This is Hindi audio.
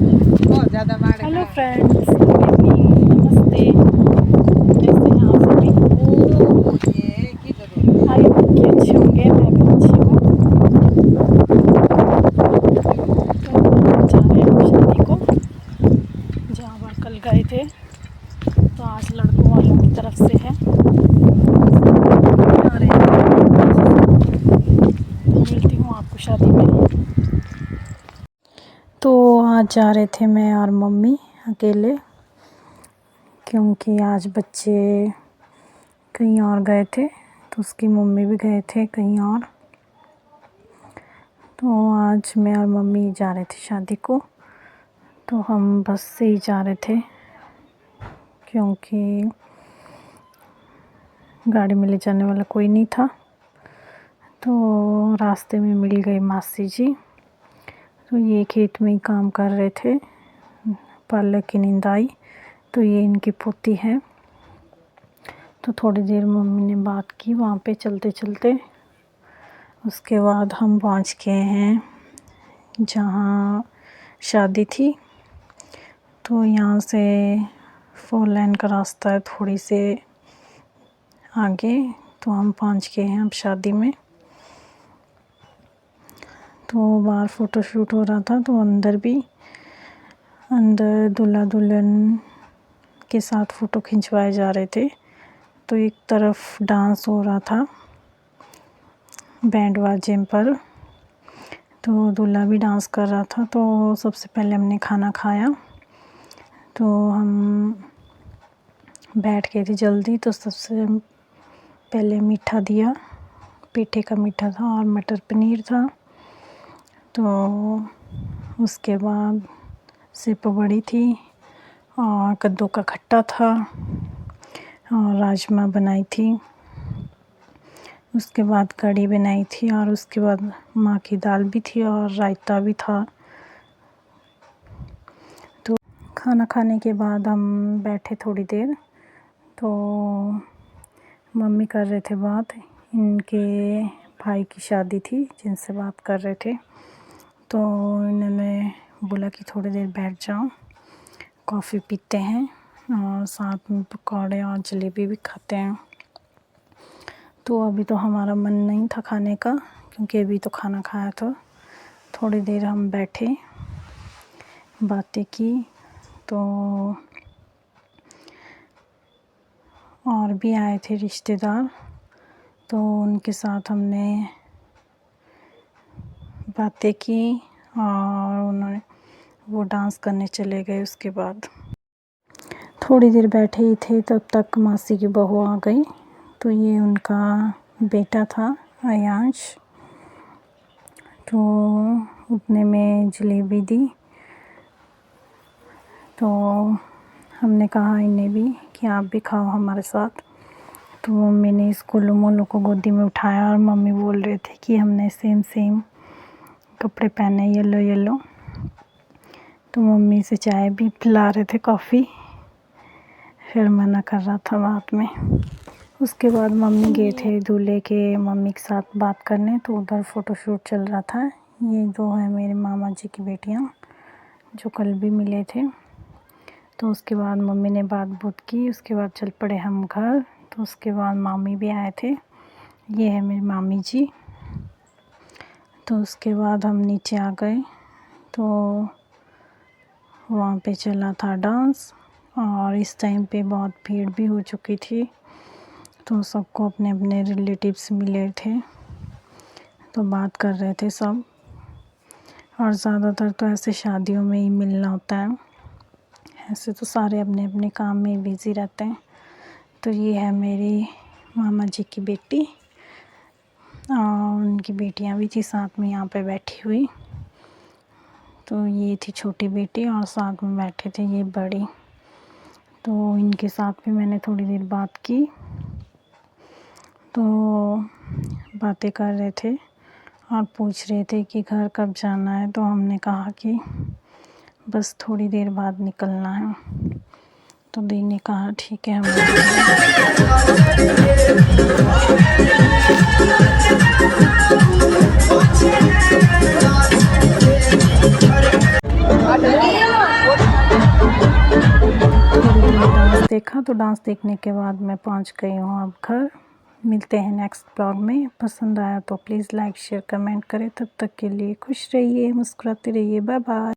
बहुत ज़्यादा मारे। हेलो फ्रेंड्स, नमस्ते। कैसे हैं आप सभी? आई होप कि अच्छे होंगे। मैं भी अच्छी हूँ। तो जा रहे हैं हम शादी को, जहाँ पर कल गए थे। तो आज लड़कों वालों की तरफ से है। मिलती हूँ आपको शादी में। तो आज जा रहे थे मैं और मम्मी अकेले, क्योंकि आज बच्चे कहीं और गए थे, तो उसकी मम्मी भी गए थे कहीं और। तो आज मैं और मम्मी जा रहे थे शादी को। तो हम बस से ही जा रहे थे, क्योंकि गाड़ी में ले जाने वाला कोई नहीं था। तो रास्ते में मिल गई मासी जी। तो ये खेत में ही काम कर रहे थे, पालक की निंदाई। तो ये इनकी पोती है। तो थोड़ी देर मम्मी ने बात की वहाँ पे चलते चलते। उसके बाद हम पहुँच गए हैं जहाँ शादी थी। तो यहाँ से 4 लेन का रास्ता है, थोड़ी से आगे। तो हम पहुँच गए हैं अब शादी में। तो बाहर फ़ोटो शूट हो रहा था, तो अंदर दूल्हा दुल्हन के साथ फ़ोटो खिंचवाए जा रहे थे। तो एक तरफ डांस हो रहा था बैंड बाजे पर, तो दूल्हा भी डांस कर रहा था। तो सबसे पहले हमने खाना खाया। तो हम बैठ गए थे जल्दी। तो सबसे पहले मीठा दिया, पेठे का मीठा था और मटर पनीर था। तो उसके बाद सिप बड़ी थी और कद्दू का खट्टा था और राजमा बनाई थी। उसके बाद कढ़ी बनाई थी और उसके बाद माँ की दाल भी थी और रायता भी था। तो खाना खाने के बाद हम बैठे थोड़ी देर। तो मम्मी कर रहे थे बात, इनके भाई की शादी थी जिनसे बात कर रहे थे। तो इन्होंने बोला कि थोड़ी देर बैठ जाओ, कॉफ़ी पीते हैं और साथ में पकौड़े और जलेबी भी खाते हैं। तो अभी तो हमारा मन नहीं था खाने का, क्योंकि अभी तो खाना खाया था। थोड़ी देर हम बैठे, बातें की। तो और भी आए थे रिश्तेदार, तो उनके साथ हमने बातें की और उन्होंने वो डांस करने चले गए। उसके बाद थोड़ी देर बैठे ही थे, तब तक मासी की बहू आ गई। तो ये उनका बेटा था अयांश। तो उतने में जलेबी दी। तो हमने कहा इन्हें भी कि आप भी खाओ हमारे साथ। तो मम्मी ने इसको मोलू को गोदी में उठाया और मम्मी बोल रहे थे कि हमने सेम कपड़े पहने, येलो येलो। तो मम्मी से चाय भी पिला रहे थे, कॉफ़ी। फिर मना कर रहा था बाद में। उसके बाद मम्मी गए थे दूल्हे के मम्मी के साथ बात करने। तो उधर फ़ोटोशूट चल रहा था। ये 2 है मेरे मामा जी की बेटियां, जो कल भी मिले थे। तो उसके बाद मम्मी ने बात की। उसके बाद चल पड़े हम घर। तो उसके बाद मामी भी आए थे। ये है मेरी मामी जी। तो उसके बाद हम नीचे आ गए। तो वहाँ पे चला था डांस और इस टाइम पे बहुत भीड़ भी हो चुकी थी। तो सबको अपने अपने रिलेटिव्स मिले थे, तो बात कर रहे थे सब। और ज़्यादातर तो ऐसे शादियों में ही मिलना होता है, ऐसे तो सारे अपने अपने काम में बिज़ी रहते हैं। तो ये है मेरी मामा जी की बेटी और उनकी बेटियां भी थी साथ में यहाँ पे बैठी हुई। तो ये थी छोटी बेटी और साथ में बैठे थे ये बड़ी। तो इनके साथ भी मैंने थोड़ी देर बात की। तो बातें कर रहे थे और पूछ रहे थे कि घर कब जाना है। तो हमने कहा कि बस थोड़ी देर बाद निकलना है। तो दी ने कहा ठीक है हम देखा तो डांस देखने के बाद मैं पहुंच गई हूँ अब घर। मिलते हैं नेक्स्ट ब्लॉग में। पसंद आया तो प्लीज़ लाइक शेयर कमेंट करें। तब तक के लिए खुश रहिए, मुस्कुराते रहिए। Bye bye.